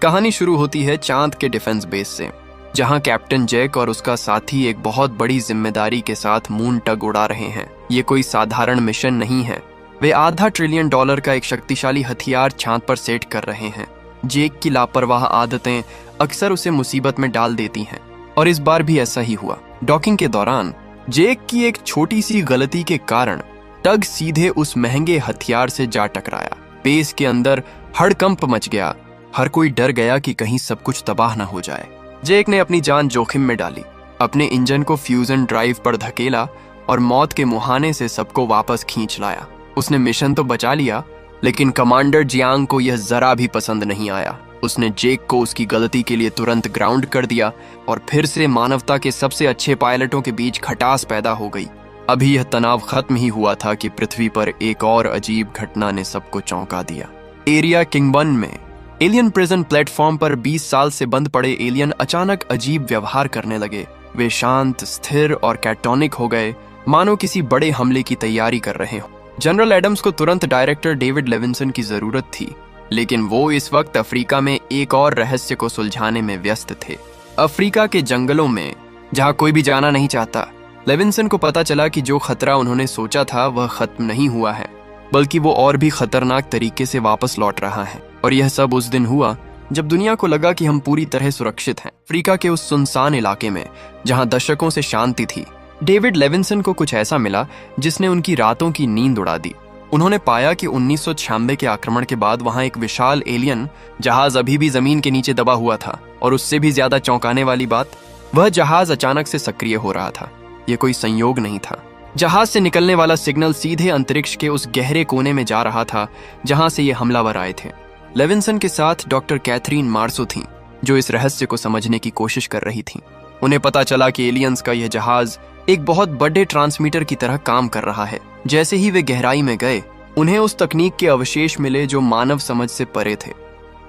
कहानी शुरू होती है चांद के डिफेंस बेस से, जहां कैप्टन जैक और उसका साथी एक बहुत बड़ी जिम्मेदारी के साथ मून टग उड़ा रहे हैं। ये कोई साधारण मिशन नहीं है। वे $500 ट्रिलियन का एक शक्तिशाली हथियार चांद पर सेट कर रहे हैं। जेक की लापरवाह आदतें अक्सर उसे मुसीबत में डाल देती हैं, और इस बार भी ऐसा ही हुआ। डॉकिंग के दौरान जेक की एक छोटी सी गलती के कारण टग सीधे उस महंगे हथियार से जा टकराया। बेस के अंदर हड़कंप मच गया। हर कोई डर गया कि कहीं सब कुछ तबाह न हो जाए। जेक ने अपनी जान जोखिम में डाली, अपने इंजन को फ्यूजन ड्राइव पर धकेला और मौत के मुहाने से सबको वापस खींच लाया। उसने मिशन तो बचा लिया, लेकिन कमांडर जियांग को यह जरा भी पसंद नहीं आया। उसने जेक को उसकी गलती के लिए तुरंत ग्राउंड कर दिया और फिर से मानवता के सबसे अच्छे पायलटों के बीच खटास पैदा हो गई। अभी यह तनाव खत्म ही हुआ था कि पृथ्वी पर एक और अजीब घटना ने सबको चौंका दिया। एरिया किंगबन में एलियन प्रिजन प्लेटफॉर्म पर 20 साल से बंद पड़े एलियन अचानक अजीब व्यवहार करने लगे। वे शांत, स्थिर और कैटोनिक हो गए, मानो किसी बड़े हमले की तैयारी कर रहे हो। जनरल एडम्स को तुरंत डायरेक्टर डेविड लेविंसन की जरूरत थी, लेकिन वो इस वक्त अफ्रीका में एक और रहस्य को सुलझाने में व्यस्त थे। अफ्रीका के जंगलों में, जहां कोई भी जाना नहीं चाहता, लेविंसन को पता चला कि जो खतरा उन्होंने सोचा था वह खत्म नहीं हुआ है, बल्कि वो और भी खतरनाक तरीके से वापस लौट रहा है। और यह सब उस दिन हुआ जब दुनिया को लगा कि हम पूरी तरह सुरक्षित हैं। अफ्रीका के उस सुनसान इलाके में, जहां दशकों से शांति थी, डेविड लेविंसन को कुछ ऐसा मिला जिसने उनकी रातों की नींद उड़ा दी। उन्होंने पाया कि 1996 के आक्रमण के बाद वहां एक विशाल एलियन जहाज अभी भी जमीन के नीचे दबा हुआ था, और उससे भी ज्यादा चौंकाने वाली बात, वह जहाज अचानक से सक्रिय हो रहा था। यह कोई संयोग नहीं था। जहाज से निकलने वाला सिग्नल सीधे अंतरिक्ष के उस गहरे कोने में जा रहा था जहां से ये हमलावर आए थे। लेविंसन के साथ डॉक्टर कैथरीन मार्सो थीं, जो इस रहस्य को समझने की कोशिश कर रही थीं। उन्हें पता चला कि एलियंस का यह जहाज एक बहुत बड़े ट्रांसमीटर की तरह काम कर रहा है। जैसे ही वे गहराई में गए, उन्हें उस तकनीक के अवशेष मिले जो मानव समझ से परे थे।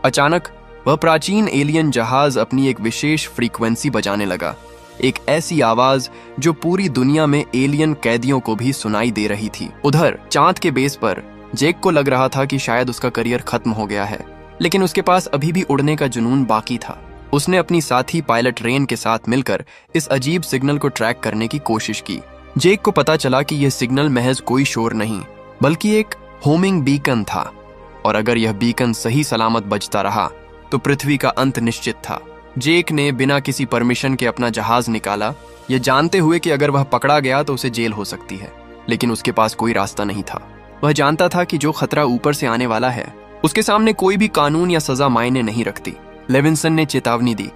अचानक वह प्राचीन एलियन जहाज अपनी एक विशेष फ्रीक्वेंसी बजाने लगा, एक ऐसी आवाज जो पूरी दुनिया में एलियन कैदियों को भी सुनाई दे रही थी। उधर चांद के बेस पर जेक को लग रहा था कि शायद उसका करियर खत्म हो गया है, लेकिन उसके पास अभी भी उड़ने का जुनून बाकी था। उसने अपनी साथी पायलट रेन के साथ मिलकर इस अजीब सिग्नल को ट्रैक करने की कोशिश की। जेक को पता चला कि यह सिग्नल महज कोई शोर नहीं, बल्कि एक होमिंग बीकन था, और अगर यह बीकन सही सलामत बजता रहा तो पृथ्वी का अंत निश्चित था। जेक ने बिना किसी परमिशन के अपना जहाज निकाला, यह जानते हुए कि अगर वह पकड़ा गया तो उसे जेल हो सकती है, लेकिन उसके पास कोई रास्ता नहीं था। वह जानता था कि जो खतरा ऊपर से आने वाला है, उसके सामने कोई भी कानून या सजा मायने नहीं रखती। लेविंसन ने चेतावनी दी,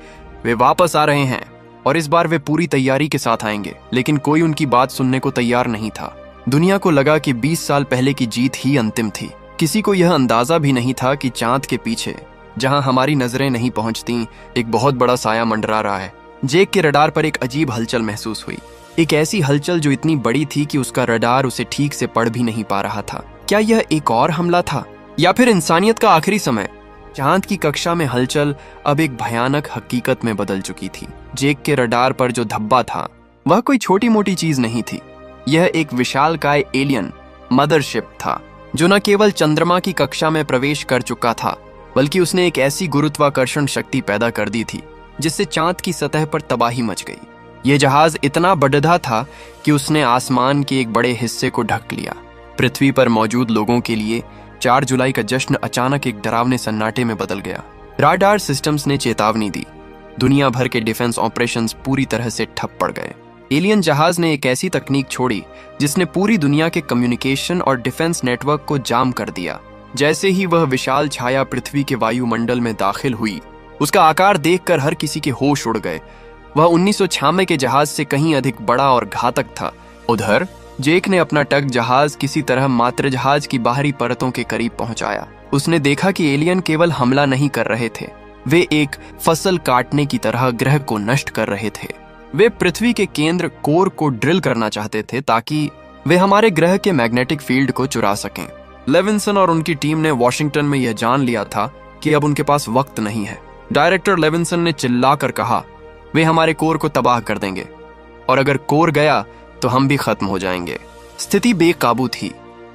वे वापस आ रहे हैं और इस बार वे पूरी तैयारी के साथ आएंगे, लेकिन कोई उनकी बात सुनने को तैयार नहीं था। दुनिया को लगा कि 20 साल पहले की जीत ही अंतिम थी। किसी को यह अंदाजा भी नहीं था कि चांद के पीछे, जहां हमारी नजरें नहीं पहुंचती, एक बहुत बड़ा साया मंडरा रहा है। जेक के रडार पर एक अजीब हलचल महसूस हुई, एक ऐसी हलचल जो इतनी बड़ी थी कि उसका रडार उसे ठीक से पढ़ भी नहीं पा रहा था। क्या यह एक और हमला था, या फिर इंसानियत का आखिरी समय? चांद की कक्षा में हलचल अब एक भयानक हकीकत में बदल चुकी थी। जेक के रडार पर जो धब्बा था, वह कोई छोटी मोटी चीज नहीं थी। यह एक विशालकाय एलियन मदरशिप था, जो न केवल चंद्रमा की कक्षा में प्रवेश कर चुका था, बल्कि उसने एक ऐसी गुरुत्वाकर्षण शक्ति पैदा कर दी थी जिससे चांद की सतह पर तबाही मच गई। यह जहाज इतना बढ़ा था कि उसने आसमान के एक बड़े हिस्से को ढक लिया। पृथ्वी पर मौजूद लोगों के लिए 4 जुलाई का जश्न अचानक एक डरावने सन्नाटे में बदल गया। राडार सिस्टम्स ने चेतावनी दी, दुनिया भर के डिफेंस ऑपरेशंस पूरी तरह से ठप पड़ गए। एलियन जहाज ने एक ऐसी तकनीक छोड़ी जिसने पूरी दुनिया के कम्युनिकेशन और डिफेंस नेटवर्क को जाम कर दिया। जैसे ही वह विशाल छाया पृथ्वी के वायुमंडल में दाखिल हुई, उसका आकार देखकर हर किसी के होश उड़ गए। वह 1996 के जहाज से कहीं अधिक बड़ा और घातक था। उधर जेक ने अपना टग जहाज किसी तरह मातृ जहाज की बाहरी परतों के करीब पहुंचाया। उसने देखा कि एलियन केवल हमला नहीं कर रहे थे, वे एक फसल काटने की तरह ग्रह को नष्ट कर रहे थे। वे पृथ्वी के केंद्र कोर को ड्रिल करना चाहते थे ताकि वे हमारे ग्रह के मैग्नेटिक फील्ड को चुरा सकें। लेविंसन और उनकी टीम ने वॉशिंगटन में यह जान लिया था कि अब उनके पास वक्त नहीं है। डायरेक्टर लेविंसन ने चिल्लाकर कहा, वे हमारे कोर को तबाह कर देंगे, और अगर कोर गया तो हम भी खत्म हो जाएंगे। स्थिति बेकाबू थी।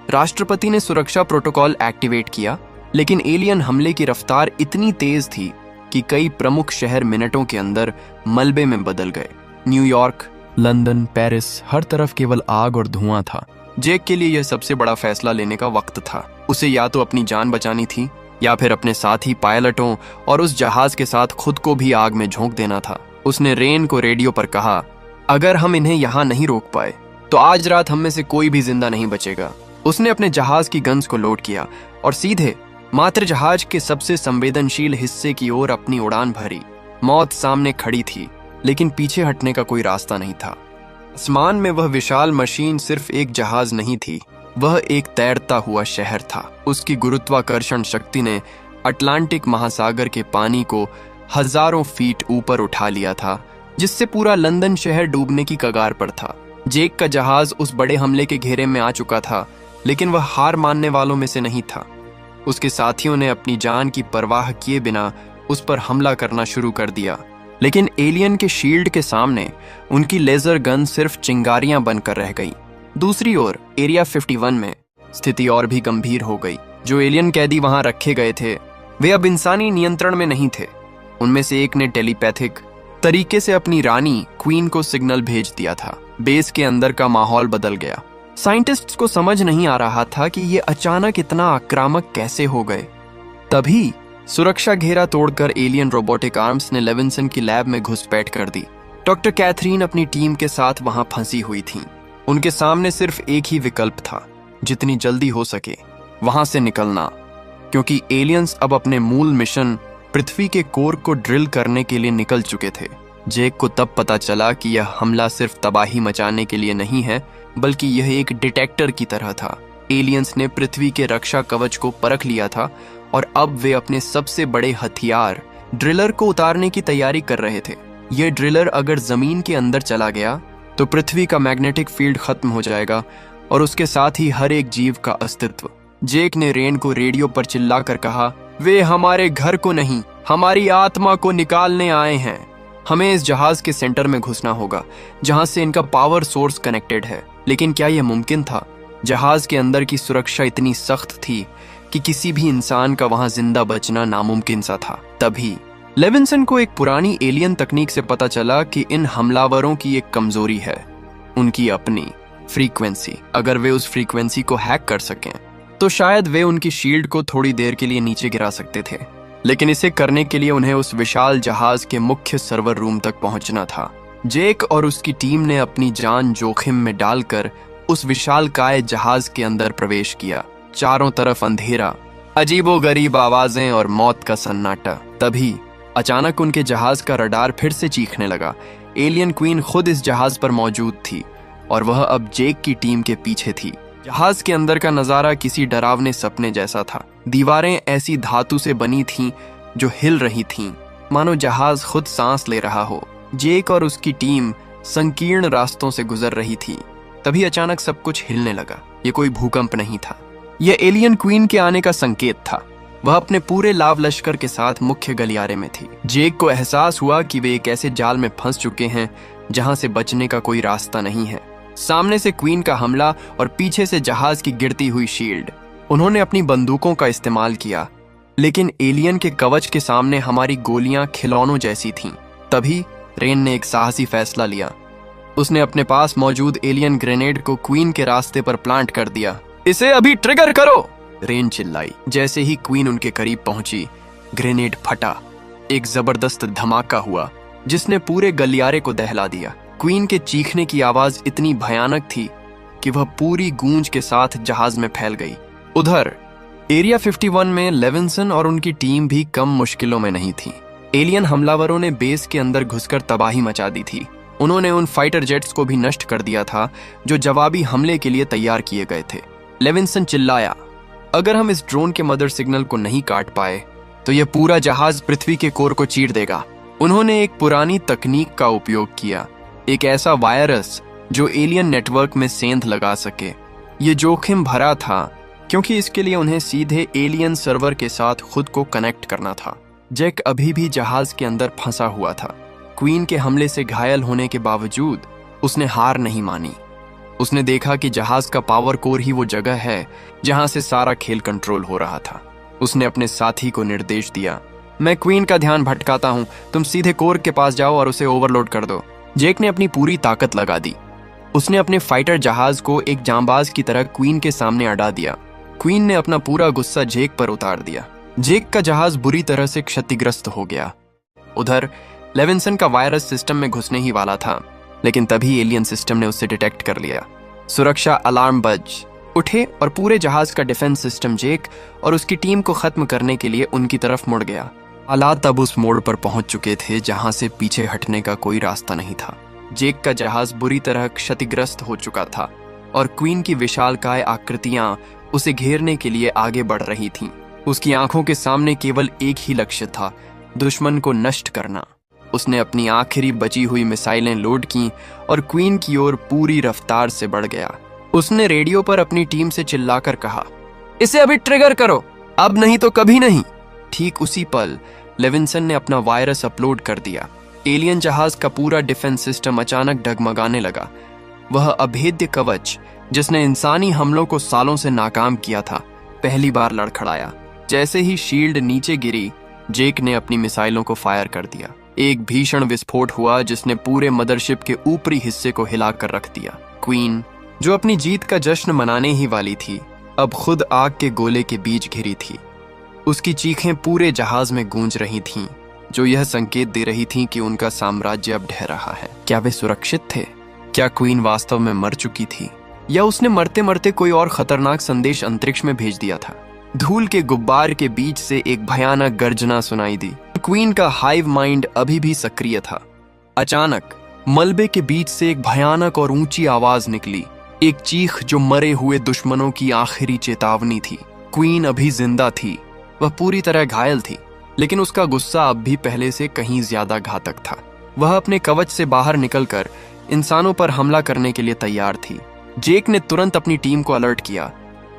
राष्ट्रपति ने सुरक्षा प्रोटोकॉल एक्टिवेट किया, लेकिन एलियन हमले की रफ्तार इतनी तेज थी कि कई प्रमुख शहर मिनटों के अंदर मलबे में बदल गए। न्यूयॉर्क, लंदन, पेरिस, हर तरफ केवल आग और धुआं था। जेक के लिए यह सबसे बड़ा फैसला लेने का वक्त था। उसे या तो अपनी जान बचानी थी या फिर अपने साथी पायलटों और उस जहाज के साथ खुद को भी आग में झोंक देना था। उसने रेन को रेडियो पर कहा, अगर हम इन्हें यहाँ नहीं रोक पाए तो आज रात हम में से कोई भी जिंदा नहीं बचेगा। उसने अपने जहाज की गन्स को लोड किया और सीधे मात्र जहाज के सबसे संवेदनशील हिस्से की ओर अपनी उड़ान भरी। मौत सामने खड़ी थी, लेकिन पीछे हटने का कोई रास्ता नहीं था। आसमान में वह विशाल मशीन सिर्फ एक जहाज नहीं थी, वह एक तैरता हुआ शहर था। उसकी गुरुत्वाकर्षण शक्ति ने अटलांटिक महासागर के पानी को हजारों फीट ऊपर उठा लिया था, जिससे पूरा लंदन शहर डूबने की कगार पर था। जेक का जहाज उस बड़े हमले के घेरे में आ चुका था, लेकिन वह हार मानने वालों में से नहीं था। उसके साथियों ने अपनी जान की परवाह किए बिना उस पर हमला करना शुरू कर दिया, लेकिन एलियन के शील्ड के सामने उनकी लेजर गन सिर्फ चिंगारियां बनकर रह गई। दूसरी ओर एरिया 51 में स्थिति और भी गंभीर हो गई। जो एलियन कैदी वहां रखे गए थे वे अब इंसानी नियंत्रण में नहीं थे। उनमें से एक ने टेलीपैथिक तरीके से अपनी रानी क्वीन को सिग्नल भेज दिया था। बेस के अंदर का माहौल बदल गया। साइंटिस्ट्स को समझ नहीं आ रहा था कि ये अचानक इतना आक्रामक कैसे हो गए। तभी सुरक्षा घेरा तोड़कर एलियन रोबोटिक आर्म्स ने लेविंसन की लैब में घुसपैठ कर दी। डॉक्टर कैथरीन अपनी टीम के साथ वहां फंसी हुई थीं। उनके सामने सिर्फ एक ही विकल्प था, जितनी जल्दी हो सके वहां से निकलना, क्योंकि एलियंस अब अपने मूल मिशन पृथ्वी के कोर को ड्रिल करने के लिए निकल चुके थे। जेक को तब पता चला कि यह हमला सिर्फ तबाही मचाने के लिए नहीं है, बल्कि यह एक डिटेक्टर की तरह था। एलियंस ने पृथ्वी के रक्षा कवच को परख लिया था और अब वे अपने सबसे बड़े हथियार ड्रिलर को उतारने की तैयारी कर रहे थे। यह ड्रिलर अगर जमीन के अंदर चला गया तो पृथ्वी का मैग्नेटिक फील्ड खत्म हो जाएगा और उसके साथ ही हर एक जीव का अस्तित्व। जेक ने रेन को रेडियो पर चिल्लाकर कहा, वे हमारे घर को नहीं, हमारी आत्मा को निकालने आए हैं। हमें इस जहाज के सेंटर में घुसना होगा, जहां से इनका पावर सोर्स कनेक्टेड है। लेकिन क्या यह मुमकिन था? जहाज के अंदर की सुरक्षा इतनी सख्त थी कि किसी भी इंसान का वहां जिंदा बचना नामुमकिन सा था। तभी लेविंसन को एक पुरानी एलियन तकनीक से पता चला कि इन हमलावरों की एक कमजोरी है, उनकी अपनी फ्रीक्वेंसी। अगर वे उस फ्रीक्वेंसी को हैक कर सकें तो शायद वे उनकी शील्ड को थोड़ी देर के लिए नीचे गिरा सकते थे। लेकिन इसे करने के लिए उन्हें उस विशाल जहाज के मुख्य सर्वर रूम तक पहुंचना था। जेक और उसकी टीम ने अपनी जान जोखिम में डालकर उस विशालकाय जहाज के अंदर प्रवेश किया। चारों तरफ अंधेरा, अजीबोगरीब आवाजें और मौत का सन्नाटा। तभी अचानक उनके जहाज का रडार फिर से चीखने लगा। एलियन क्वीन खुद इस जहाज पर मौजूद थी और वह अब जेक की टीम के पीछे थी। जहाज के अंदर का नजारा किसी डरावने सपने जैसा था। दीवारें ऐसी धातु से बनी थीं जो हिल रही थीं, मानो जहाज खुद सांस ले रहा हो। जेक और उसकी टीम संकीर्ण रास्तों से गुजर रही थी। तभी अचानक सब कुछ हिलने लगा। ये कोई भूकंप नहीं था, यह एलियन क्वीन के आने का संकेत था। वह अपने पूरे लाव लश्कर के साथ मुख्य गलियारे में थी। जेक को एहसास हुआ कि वे एक ऐसे जाल में फंस चुके हैं जहां से बचने का कोई रास्ता नहीं है। सामने से क्वीन का हमला और पीछे से जहाज की गिरती हुई शील्ड। उन्होंने अपनी बंदूकों का इस्तेमाल किया, लेकिन एलियन के कवच के सामने हमारी गोलियां खिलौनों जैसी थीं। तभी रेन ने एक साहसी फैसला लिया। उसने अपने पास मौजूद एलियन ग्रेनेड को क्वीन के रास्ते पर प्लांट कर दिया। इसे अभी ट्रिगर करो, रेन चिल्लाई। जैसे ही क्वीन उनके करीब पहुंची, ग्रेनेड फटा। एक जबरदस्त धमाका हुआ जिसने पूरे गलियारे को दहला दिया। क्वीन के चीखने की आवाज इतनी भयानक थी कि वह पूरी गूंज के साथ जहाज में फैल गई। उधर एरिया 51 में लेविंसन और उनकी टीम भी कम मुश्किलों में नहीं थी। एलियन हमलावरों ने बेस के अंदर घुसकर तबाही मचा दी थी। उन्होंने उन फाइटर जेट्स को भी नष्ट कर दिया था जो जवाबी हमले के लिए तैयार किए गए थे। लेविंसन चिल्लाया, अगर हम इस ड्रोन के मदर सिग्नल को नहीं काट पाए तो यह पूरा जहाज पृथ्वी के कोर को चीर देगा। उन्होंने एक पुरानी तकनीक का उपयोग किया, एक ऐसा वायरस जो एलियन नेटवर्क में सेंध लगा सके। ये जोखिम भरा था क्योंकि इसके लिए उन्हें सीधे एलियन सर्वर के साथ खुद को कनेक्ट करना था। जैक अभी भी जहाज के अंदर फंसा हुआ था। क्वीन के हमले से घायल होने के बावजूद उसने हार नहीं मानी। उसने देखा कि जहाज का पावर कोर ही वो जगह है जहां से सारा खेल कंट्रोल हो रहा था। उसने अपने साथी को निर्देश दिया, मैं क्वीन का ध्यान भटकाता हूँ, तुम सीधे कोर के पास जाओ और उसे ओवरलोड कर दो। जेक ने अपनी पूरी ताकत लगा दी। उसने अपने फाइटर जहाज को एक जांबाज की तरह क्वीन के सामने अड़ा दिया। क्वीन ने अपना पूरा गुस्सा जेक पर उतार दिया। जेक का जहाज बुरी तरह से क्षतिग्रस्त हो गया। उधर लेविंसन का वायरस सिस्टम में घुसने ही वाला था, लेकिन तभी एलियन सिस्टम ने उसे डिटेक्ट कर लिया। सुरक्षा अलार्म बज उठे और पूरे जहाज का डिफेंस सिस्टम जेक और उसकी टीम को खत्म करने के लिए उनकी तरफ मुड़ गया। हालात अब उस मोड़ पर पहुंच चुके थे जहां से पीछे हटने का कोई रास्ता नहीं था। जेक का जहाज बुरी तरह क्षतिग्रस्त हो चुका था और क्वीन की विशालकाय आकृतियां उसे घेरने के लिए आगे बढ़ रही थीं। उसकी आंखों के सामने केवल एक ही लक्ष्य था, दुश्मन को नष्ट करना। उसने अपनी आखिरी बची हुई मिसाइलें लोड की और क्वीन की ओर पूरी रफ्तार से बढ़ गया। उसने रेडियो पर अपनी टीम से चिल्लाकर कहा, इसे अभी ट्रिगर करो, अब नहीं तो कभी नहीं। ठीक उसी पल लेविंसन ने अपना वायरस अपलोड कर दिया। एलियन जहाज का पूरा डिफेंस सिस्टम अचानक डगमगाने लगा। वह अभेद्य कवच जिसने इंसानी हमलों को सालों से नाकाम किया था, पहली बार लड़खड़ाया। जैसे ही शील्ड नीचे गिरी, जेक ने अपनी मिसाइलों को फायर कर दिया। एक भीषण विस्फोट हुआ जिसने पूरे मदरशिप के ऊपरी हिस्से को हिलाकर रख दिया। क्वीन, जो अपनी जीत का जश्न मनाने ही वाली थी, अब खुद आग के गोले के बीच घिरी थी। उसकी चीखें पूरे जहाज में गूंज रही थीं, जो यह संकेत दे रही थीं कि उनका साम्राज्य अब ढह रहा है। क्या वे सुरक्षित थे? क्या क्वीन वास्तव में मर चुकी थी, या उसने मरते मरते कोई और खतरनाक संदेश अंतरिक्ष में भेज दिया था? धूल के गुब्बार के बीच से एक भयानक गर्जना सुनाई दी। क्वीन का हाइव माइंड अभी भी सक्रिय था। अचानक मलबे के बीच से एक भयानक और ऊंची आवाज निकली, एक चीख जो मरे हुए दुश्मनों की आखिरी चेतावनी थी। क्वीन अभी जिंदा थी, वह पूरी तरह घायल थी, लेकिन उसका गुस्सा अब भी पहले से कहीं ज्यादा घातक था। वह अपने कवच से बाहर निकलकर इंसानों पर हमला करने के लिए तैयार थी। जेक ने तुरंत अपनी टीम को अलर्ट किया,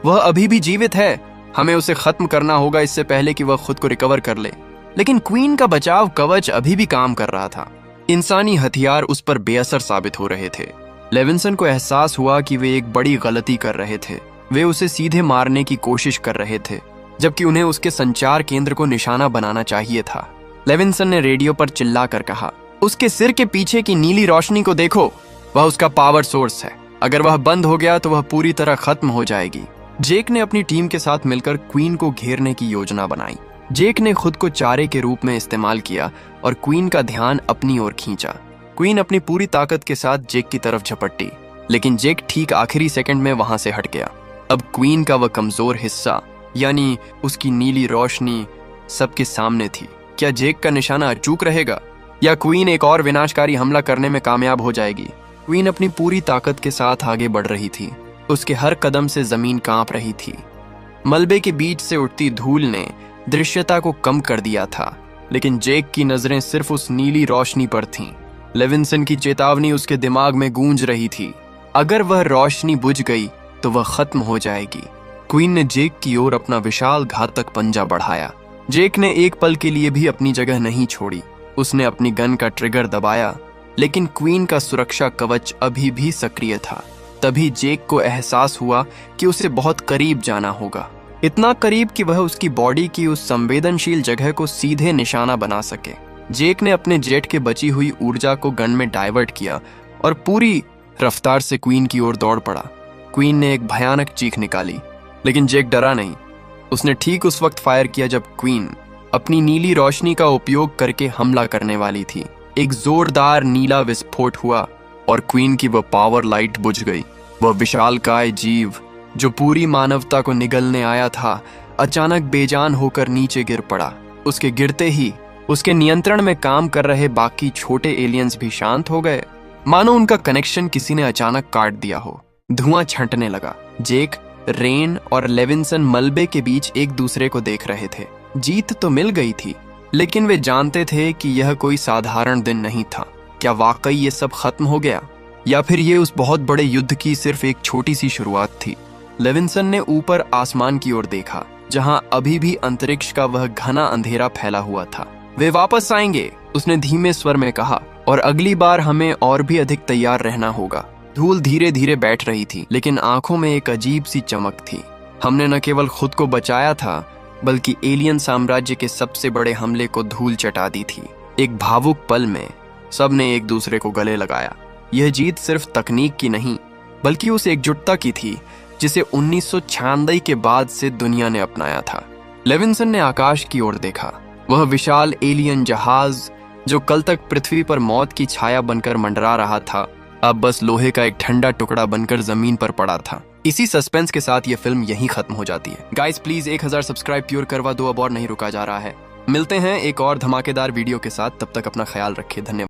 वह अभी भी जीवित है, हमें उसे खत्म करना होगा इससे पहले कि वह खुद को रिकवर कर ले। लेकिन क्वीन का बचाव कवच अभी भी काम कर रहा था। इंसानी हथियार उस पर बेअसर साबित हो रहे थे। लेविंसन को एहसास हुआ कि वे एक बड़ी गलती कर रहे थे। वे उसे सीधे मारने की कोशिश कर रहे थे, जबकि उन्हें उसके संचार केंद्र को निशाना बनाना चाहिए था। लेविंसन ने रेडियो पर चिल्लाकर कहा, उसके सिर के पीछे की नीली रोशनी को देखो, वह उसका पावर सोर्स है। अगर वह बंद हो गया तो वह पूरी तरह खत्म हो जाएगी। जेक ने अपनी टीम के साथ मिलकर क्वीन को घेरने की योजना बनाई। जेक ने खुद को चारे के रूप में इस्तेमाल किया और क्वीन का ध्यान अपनी ओर खींचा। क्वीन अपनी पूरी ताकत के साथ जेक की तरफ झपटी, लेकिन जेक ठीक आखिरी सेकंड में वहां से हट गया। अब क्वीन का वह कमजोर हिस्सा, यानी उसकी नीली रोशनी, सबके सामने थी। क्या जेक का निशाना अचूक रहेगा, या क्वीन एक और विनाशकारी हमला करने में कामयाब हो जाएगी? क्वीन अपनी पूरी ताकत के साथ आगे बढ़ रही थी। उसके हर कदम से जमीन कांप रही थी। मलबे के बीच से उठती धूल ने दृश्यता को कम कर दिया था, लेकिन जेक की नजरें सिर्फ उस नीली रोशनी पर थीं। लेविंसन की चेतावनी उसके दिमाग में गूंज रही थी, अगर वह रोशनी बुझ गई तो वह खत्म हो जाएगी। क्वीन ने जेक की ओर अपना विशाल घातक पंजा बढ़ाया। जेक ने एक पल के लिए भी अपनी जगह नहीं छोड़ी। उसने अपनी गन का ट्रिगर दबाया, लेकिन क्वीन का सुरक्षा कवच अभी भी सक्रिय था। तभी जेक को एहसास हुआ कि उसे बहुत करीब जाना होगा, इतना करीब कि वह उसकी बॉडी की उस संवेदनशील जगह को सीधे निशाना बना सके। जेक ने अपने जेट के बची हुई ऊर्जा को गन में डाइवर्ट किया और पूरी रफ्तार से क्वीन की ओर दौड़ पड़ा। क्वीन ने एक भयानक चीख निकाली, लेकिन जेक डरा नहीं। उसने ठीक उस वक्त फायर किया जब क्वीन अपनी नीली रोशनी का उपयोग करके हमला करने वाली थी। एक जोरदार नीला विस्फोट हुआ और क्वीन की वह पावर लाइट बुझ गई। वह विशालकाय जीव जो पूरी मानवता को निगलने आया था, अचानक बेजान होकर नीचे गिर पड़ा। उसके गिरते ही उसके नियंत्रण में काम कर रहे बाकी छोटे एलियंस भी शांत हो गए, मानो उनका कनेक्शन किसी ने अचानक काट दिया हो। धुआं छंटने लगा। जेक, रेन और लेविंसन मलबे के बीच एक दूसरे को देख रहे थे। जीत तो मिल गई थी, लेकिन वे जानते थे कि यह कोई साधारण दिन नहीं था। क्या वाकई ये सब खत्म हो गया, या फिर ये उस बहुत बड़े युद्ध की सिर्फ एक छोटी सी शुरुआत थी? लेविंसन ने ऊपर आसमान की ओर देखा, जहां अभी भी अंतरिक्ष का वह घना अंधेरा फैला हुआ था। वे वापस आएंगे, उसने धीमे स्वर में कहा, और अगली बार हमें और भी अधिक तैयार रहना होगा। धूल धीरे धीरे बैठ रही थी, लेकिन आंखों में एक अजीब सी चमक थी। हमने न केवल खुद को बचाया था, बल्कि एलियन साम्राज्य के सबसे बड़े हमले को धूल चटा दी थी। एक भावुक पल में सबने एक दूसरे को गले लगाया। यह जीत सिर्फ तकनीक की नहीं, बल्कि उस एकजुटता की थी जिसे 1996 के बाद से दुनिया ने अपनाया था। लेविंसन ने आकाश की ओर देखा। वह विशाल एलियन जहाज जो कल तक पृथ्वी पर मौत की छाया बनकर मंडरा रहा था, अब बस लोहे का एक ठंडा टुकड़ा बनकर जमीन पर पड़ा था। इसी सस्पेंस के साथ ये फिल्म यहीं खत्म हो जाती है। गाइस प्लीज 1000 सब्सक्राइब प्योर करवा दो, अब और नहीं रुका जा रहा है। मिलते हैं एक और धमाकेदार वीडियो के साथ, तब तक अपना ख्याल रखिए। धन्यवाद।